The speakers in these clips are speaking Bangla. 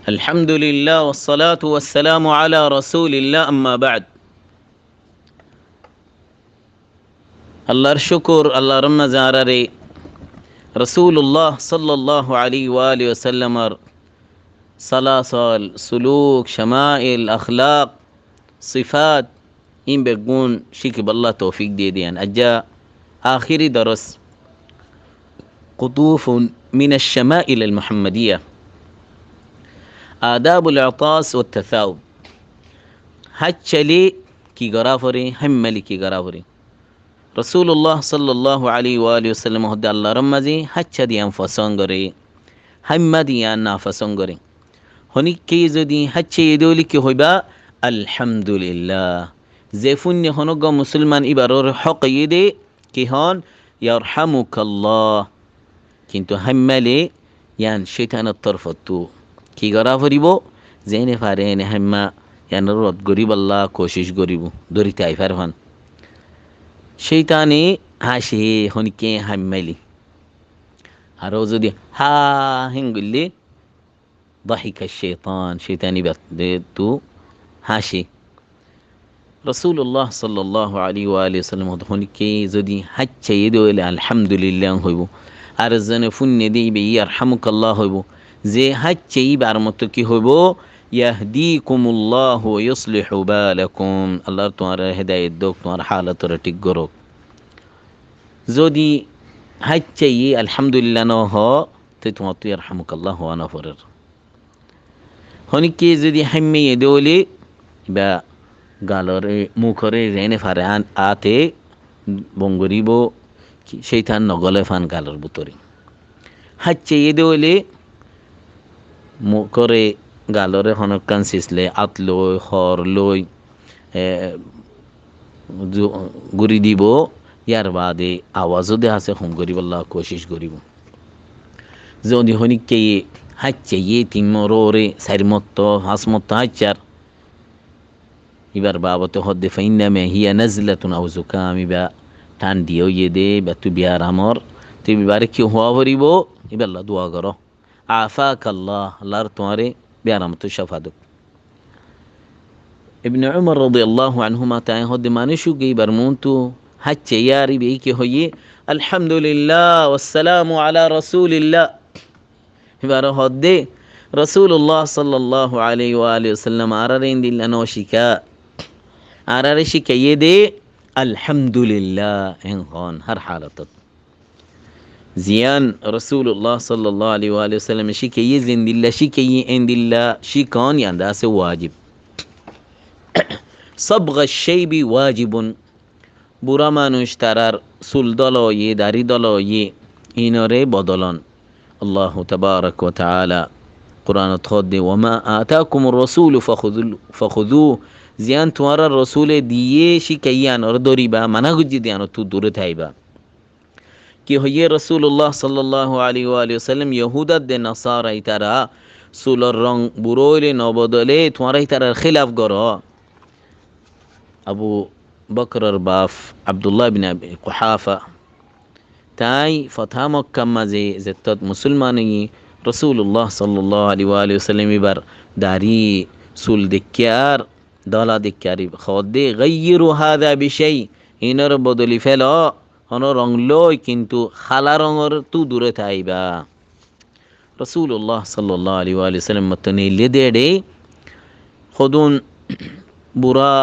الحمد لله والصلاة والسلام على رسول الله أما بعد আল্লাহর শুকর আল্লাহর নাজারে রাসূলুল্লাহ সাল্লাল্লাহু আলাইহি ওয়া আলিহি ওয়াসাল্লামর সালাসাল সুলুক শামাইল আখলাক সিফাত ইন বেগুন শিকিব আল্লাহ তৌফিক দিয়ে দিয়ান আজ্জা আখিরি দরস قطوف من الشمائل المحمدية آداب العطاس والتثاؤب هچلی کی گرافری هملی کی گرافری রসুল্লাহ সাল্লাল্লাহু আলাইহি ওয়া আলিহি ওয়াসাল্লাম হদ্দে আল্লাহ রম্মাজি হাচ্চা দিয়ান ফসং করে হাম্মা দিয়ান না ফসং করে হনিকে যদি হাচ্চে এদলি কি হইবা আলহামদুলিল্লাহ যে ফুন্য হনগ মুসলমান ইবারর হক ইদে কি হন ইয়ারহামুকাল্লাহ কিন্তু হাম্মালে ইয়ান শয়তানের তরফতু কি করা ফরিব জেনে পারে এনে হাম্মা ইয়ান রদ গরিব আল্লাহ কোশিশ গরিব দরিতে আইফার হন শৈতানে হাসে হনিকে হাম্মালি আরও যদি হা হেঙ্গুল্লি দাহিকা শৈতানি তু হাসে রসুল্লাহ সাল্লাল্লাহু আলাইহি ওয়া আলিহি ওয়াসাল্লাম হনিকে যদি হাচ্চা দইলে আলহামদুলিল্লাহ হইব আর জনে ফুন্নে দিবে ইয়ারহামুকাল্লাহ হইব যে হাচ্চা বার মতো কি হইব ইয়াহদিকুমুল্লাহু ওয়া ইউসলিহু বালাকুম আল্লাহ তোমার হেদায়েত দোক তোমার হালাতরে ঠিক করুক যদি হাচ্চাই আলহামদুলিল্লাহ ন হ তো তোমার তো ইয়ারহামুকাল্লাহ হওয়া না পড়ের হনিকে যদি হাম্মে দৌলে বা গালরে মুখরে রেনে ফারে আতে বঙ্গরিব সেইথান নগলে ফান গালর বুতরে হাচ্চাই দৌলে মুখরে গালরে হনকান সিসলে আত লই হর লই গুড়ি দিব ইয়ার বাদে আওয়াজও দে আছে হোম গরিব আল্লাহ কোশিশ গরিব যদি হনিকে হাচ্চে তিমরে সারিমত্ত হাসমত্ত হাচ্চার এবার বাবতে হদ্দে ফাইন্নামে হিয়া নাজলাতুন আও জুকাম ইবা টান দিও দে বা তু বিয়ার আমর তুই বিবারে কি হওয়া ভরিব এবার আল্লাহ দোয়া করো আফাক আল্লাহ আল্লাহর তোমারে বিয়ার আমত শাফাদুক ইবনে উমর রাদিয়াল্লাহু আনহুমা তাই হদ্দে মানুষু গইবার মুনতু হাচ্চে ইয়ারি বে কি হইয়ে আলহামদুলিল্লাহ ওয়াসসালামু আলা রাসূলিল্লাহ এবার হদ্দে রাসূলুল্লাহ সাল্লাল্লাহু আলাইহি ওয়া আলিহি ওয়াসাল্লাম আরারেন দিল্লানো শিকা আরারে শিকাইয়ে দে আলহামদুলিল্লাহ এন হর হালাতত জিয়ান রাসূলুল্লাহ সাল্লাল্লাহু আলাইহি ওয়া আলিহি ওয়াসাল্লাম শিকাইয়ে জিন্দিল্লাহ শিকাইয়ে এন্দিল্লাহ শিকান ইয়ান্দা সে ওয়াজিব সাবগা শাইবি ওয়াজিবুন বুড়া মানুষ তারার চুল দলয়ে দাড়ি দলয়ে ইনরে বদলন আল্লাহ তাবারাক ওয়া তাআলা কুরআনত খোদে ওয়ামা আতাকুমুর রাসূলু ফাখুযু জিয়ান তোমারা রসুলে দিয়ে শিকাইয়ান ওর দরিবা মানা গুজি দিয়ান তু দূরে থাইবা কি হইয়ে রাসূলুল্লাহ সাল্লাল্লাহু আলাইহি ওয়া আলিহি ওয়াসাল্লাম ইহুদাত দে নাসারা ইতারা চুলর রং বুড়োলে নবদলে তোমারা ইতারার খিলাফ গর আবু বকরের বাপ আব্দুল্লাহ বিন আবি কুহাফা তাই ফথা মক্কা মাঝে যেতত মুসলমানি রাসূলুল্লাহ সাল্লাল্লাহু আলাইহি ওয়া আলিহি ওয়াসাল্লাম এবার দাড়ি চুল দেখিয়ার দলা দেখিয়ারি খদে গাইয়িরু হাযা বিশাই ইনর বদলি ফেল হন রং লই কিন্তু খালা রঙর তু দূরে থাইবা রাসূলুল্লাহ সাল্লাল্লাহু আলাইহি ওয়া আলিহি ওয়াসাল্লাম মতনে লেদেডে খদুন বুরা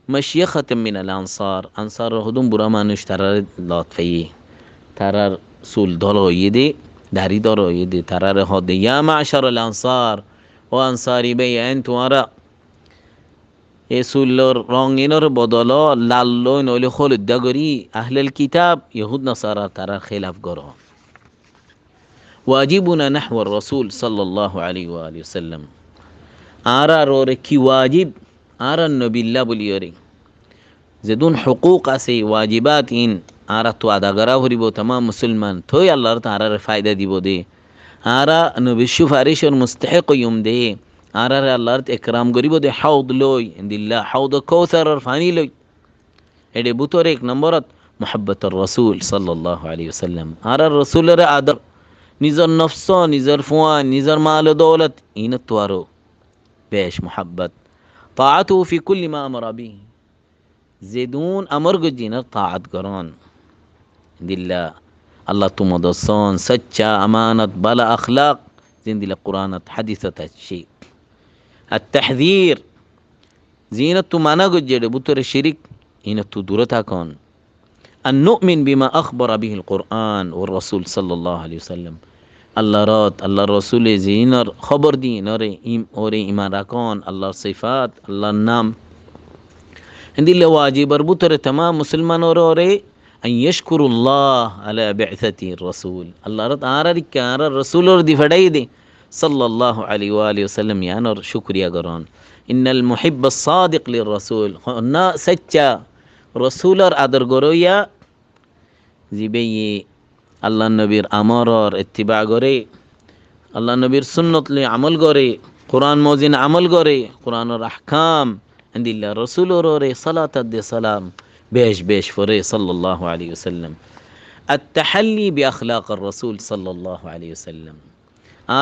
مشيخة من الأنصار أنصار هدوم برا মানুষ তারার লতফাই তারার চুল ধলো ইদে দাড়ি ধরো ইদে তারার হদে ইয়া মাশার আল আনসার ও আনসারি বে তোমারা এ চুলর রং ইনর বদল লাল লই নইলে হলুদ দাগরি আহলেল কিতাব ইহুদ নাসারা তারার খিলাফ করো ওয়াজিবুনা নাহওয়া রাসূল সাল্লাল্লাহু আলাইহি ওয়া আলিহি ওয়াসাল্লাম আরা রোরে কি ওয়াজিব আরা নবিল্লাহ বলিয়রে যেদুন হুকুক আছে ওয়াজিবাত ইন আরা তো আদা করা হরিব तमाम মুসলমান থই আল্লাহর তারার ফায়দা দিব দে আরা নবী সুপারিশের মুস্তাহিক ইউম দে আরা আল্লাহর ইকরাম করিব দে হাউদ লই ইনদিল্লাহ হাউদ কাউসারর ফানি লই এডে বুতর এক নম্বরত মুহাব্বতুর রাসূল সাল্লাল্লাহু আলাইহি ওয়াসাল্লাম আরা রাসূলের আদর নিজর নফস, নিজর ফুয়া, নিজর মাল ও দৌলত ইন তোয়ারো বেশ মোহাব্বত। তাআতু ফি কুল্লি মা আমারা বিহি, জেদুন আমর গজিনার তাআত করন দিল্লা আল্লাহ তুমদসন সচ্চা আমানত বালা আখলাক জিন্দিলা কুরআনত হাদিসত আছি। التحذير زينة مانا قجر بطر الشرك إنة دورتها أن نؤمن بما أخبر به القرآن والرسول صلى الله عليه وسلم. الله رات الله رسول زينر خبر دي نوري أوري إيمان راكون الله صفات الله النام عندي اللي واجب بطر تمام مسلمان أوري أن يشكر الله على بعثته الرسول. الله رات آرارك آرار الرسول دي فداي دي صلى الله عليه وآله وسلم يانر شكريا قران. إن المحب الصادق للرسول نا سچا رسولر আদর গরইয়া জিবে আল্লাহ নবীর আমরর ইত্তিবা করে, আল্লাহ নবীর সুন্নত লে আমল করে, কোরআন মজিন আমল করে, কোরআনের আহকাম আন্দিল্লা রসুলর রে সালাত দে সালাম বেশ বেশ ফরে সাল্লাল্লাহু আলাইহি ওয়াসাল্লাম। التحلي بأخلاق الرسول صلى الله عليه وسلم.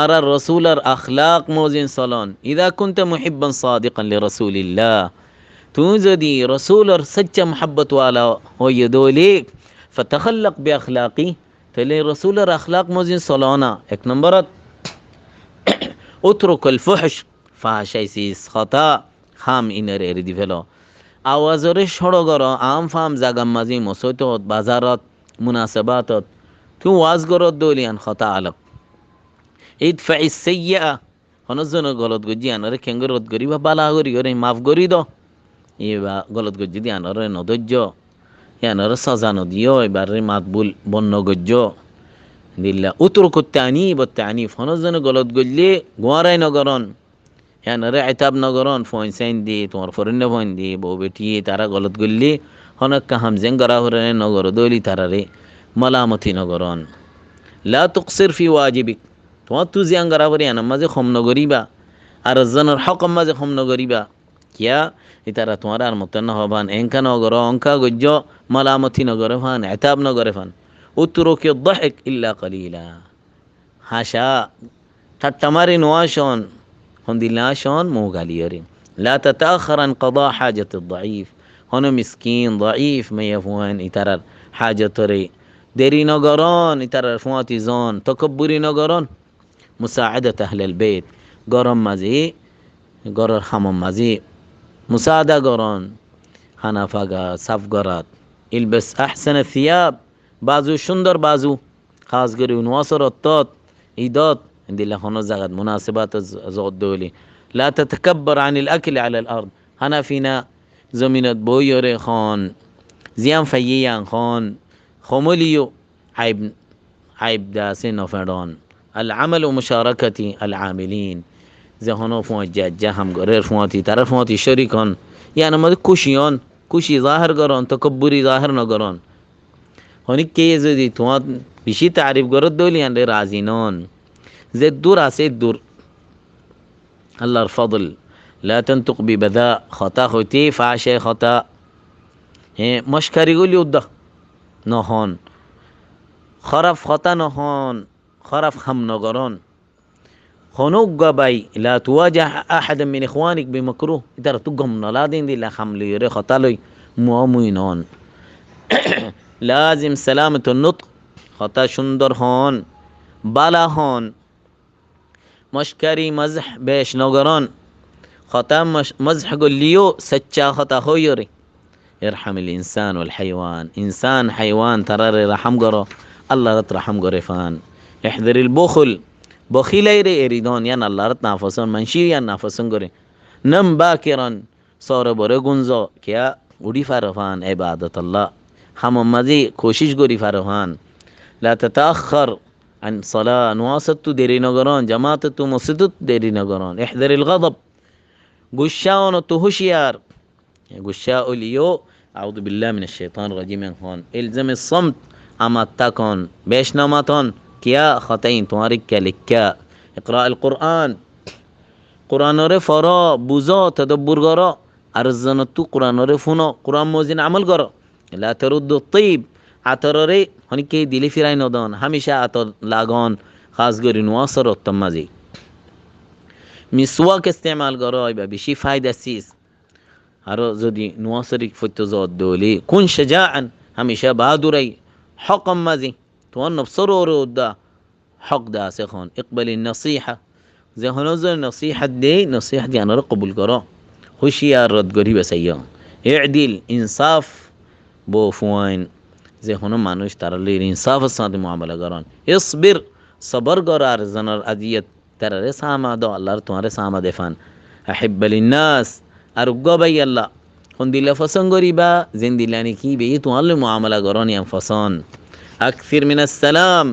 آر الرسول أخلاق موزن صلون. إذا كنت محبا صادقا لرسول الله توزدي رسول سجى محبة والا هو يدوليك فتخلق بأخلاقي تلي رسول أخلاق موزن صلونا. एक नंबरत اترك الفحش فحشيسيس خطا خام إنر إردي فلو آوازره شڑو گرو عام فام زاگم مزي مسوتوت بازارات مناسباتات تو واز گرو دوليان خطا علق ইদফা ইসসাইয়্যা হনজন গলত গজি আনরে কেঙ্গরত গরি বা বালা গরি ওরে মাফ গরি দ ইবা গলত গজি দি আনরে নদজ্জ ইয়ানরে সাজা নদিও এবারে মাতবুল বন্ন গজ্জ দিল্লা উতরকুত তানিব তানিফ হনজন গলত গজলে গোয়ারাই নগরন ইয়ানরে ইতাব নগরন ফোন সাইন দি তোমার ফরিন ফোন দি বউ বেটি তারা গলত গল্লি হনক কাহাম জেঙ্গরা হরে নগর দলি তারারে মালামতি নগরন। লা তুকসির ফি ওয়াজিবিক তোমার তু জিয়াং গরাবরি আনাম মাঝে খম নগরিবা আর জনের হকম মাঝে খম নগরিবা কিয়া ইতারা তোমার আর মতন হবান এনকা নগর অঙ্কা গজ্জ মালামতি নগরে ফান এতাব নগরে ফান উত্তরকে দহেক ইল্লা কলিলা হাসা ঠাট্টামারি নোয়াশন হন্দিল্লাশন মুগালিয়রি লা তাতাখার আন কদা হাজত الضعيف হন মিসকিন ضعيف মাইয়াফুয়ান ইতারার হাজতরে দেরি নগরন ইতারার ফুয়াতি জন তকব্বুরি নগরন مساعدة أهل البيت গরম মাঝে গরর হামম মাঝে মুসাদা গরন হানাফাগা সাফ গরাত ইলবাস আহসান الثياب বাজু সুন্দর বাজু খাস করে নওয়াসর তত ঈদত দিলা হনো জাগাত মুনাসিবাত জদলি لا تتكبر عن الأكل على الأرض هنا فينا زمينت بويره خان زيان فييان خان خموليو عيب داسين نفران العمل ومشاركة العاملين زي هنا فوق جهم غير فواتي طرف فواتي شريكان يعني ما كوشيان كوشي ظاهر قران تكبري ظاهر نقران هوني كيز دي توات بشي تعريف قرد دولي عند رازينون زي الدور عسيد دور الله الفضل لا تنطق ببذاء خطا خوتي فعشي خطا مشكري يقول يوضح نهان خرف خطا نهان خرف خم نغران خنوق باي لا تواجه أحدا من إخوانك بمكروه إذا تقهم نلادين دي لا خملي يري خطالي مؤمنون لازم سلامة النطق خطا شندر هون بالا هون مشكري مزح بيش نغران خطا مزح قل ليو سچا خطا هو يري يرحم الإنسان والحيوان إنسان حيوان ترى رحم قرو الله رحم قرفان احذر البخل بخيل يريدون ين الله رت نافسون منشير ين نافسون غري نم باكرا صار بره گنزو كيا ودي فرفان عبادة الله هم مزي کوشش غري فرفان لا تتأخر عن صلاة نواست ديري نغران جماعت تو مسجد ديري نغران احذر الغضب غشاون تو هوشيار غشاء اليو اعوذ بالله من الشيطان الرجيم هون الزم الصمت اما تكون بيش نماتون كيا خطين توارك كالكا اقرأ القرآن قرآن رفرا بوزا تدبر غرا ارزنتو قرآن رفونا قرآن موزين عمل غرا لا ترد الطيب عطرري هني كي ديلي فيراي نودان هميشه عطر لاغان খাস করে নোয়াসর উত্তম মাঝে মিসওয়াক ইস্তেমাল করো বা বেশি ফায়দা চিজ আরো যদি নোয়াসরিক ফত্য জদ দলি কোন শাজাআন হামেশা বাহাদুরাই হকম মাঝে তোমার নফসর ওর উদ্দা হক দা আছে এখন ইকবালি নসিহা যে হনো যে নসিহাত দেই নসিহাত জানার কবুল করো হুশিয়ার রদ গরি বেসাইয়া ইদিল ইনসাফ বো ফুয়াইন যে হনো মানুষ তারালে ইনসাফের সাথে মুআমালা করেন ইসবির সবর করার জানার আজিয়ত তারারে সামা দো আল্লাহর তোমারে সামা দেফান আহিব্বালিন নাস আর গবাই আল্লাহ কোন দিলা ফসন গরিবা জিন দিলানি কি বে তোমালে মুআমালা করেন ইয়াম ফসন আকসির মিনাস সালাম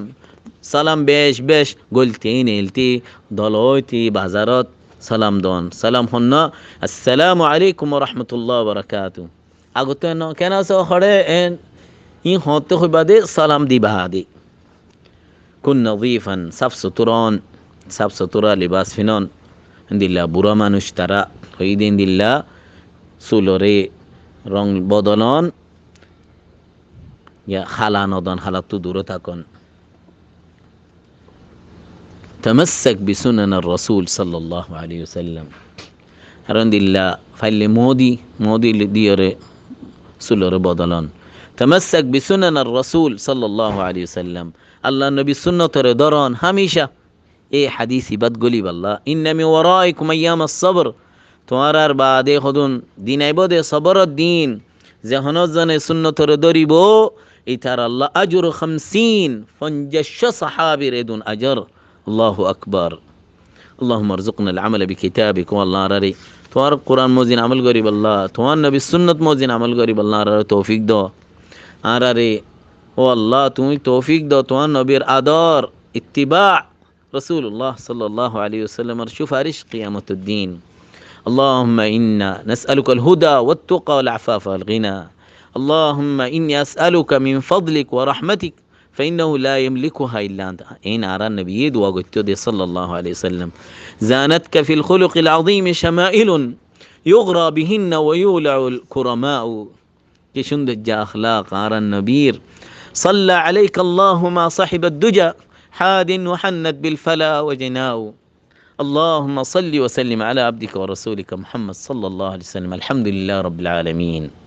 সালাম বেশ বেশ গলতি নেলতি দলইতি বাজারত সালাম দন সালাম হন্না আসসালামু আলাইকুম ওয়া রাহমাতুল্লাহি ওয়া বারাকাতু আগতে ন কেন সো খড়ে এন ই হতে হইবাদে সালাম দিবা দে কুন নযীফান সাফ সুতরা লিবাস ফিনন দিল্লা বুড়া মানুষ তারা হইদিন দিল্লা সুলরে রং বদলন ইয়া খালা নদন হালাতু দূরে থাকুন تمسك بسنن الرسول صلى الله عليه وسلم هرند الله فاللي مودي ديره سلور بدلان تمسك بسنن الرسول صلى الله عليه وسلم الله النبي سنة ردران هميشة ايه حديثي بدقلي بالله إن من ورائكم أيام الصبر توارار بعد خدون دين عبادة صبر الدين زهنوز زن سنة ردري بو إتار الله أجر 50 فنجش صحابي ردون أجر الله أكبر اللهم ارزقنا العمل بكتابك والله راري توار قرآن موزين عمل قريب الله توار نبي السنة موزين عمل قريب الله راري توفيق دو راري والله تومي توفيق دو توار نبير آدار اتباع رسول الله صلى الله عليه وسلم شوف عرش قيامة الدين اللهم إنا نسألك الهدى والتقى والعفاف والغنى اللهم إني أسألك من فضلك ورحمتك فإنه لا يملكها إلا أنت إن أرى النبي وقلت صلى الله عليه وسلم زانتك في الخلق العظيم شمائل يغرى بهن ويولع الكرماء كشند جاء أخلاق أرى النبير صلى عليك الله ما صحب الدجى حاد وحنت بالفلا وجناء اللهم صل وسلم على عبدك ورسولك محمد صلى الله عليه وسلم الحمد لله رب العالمين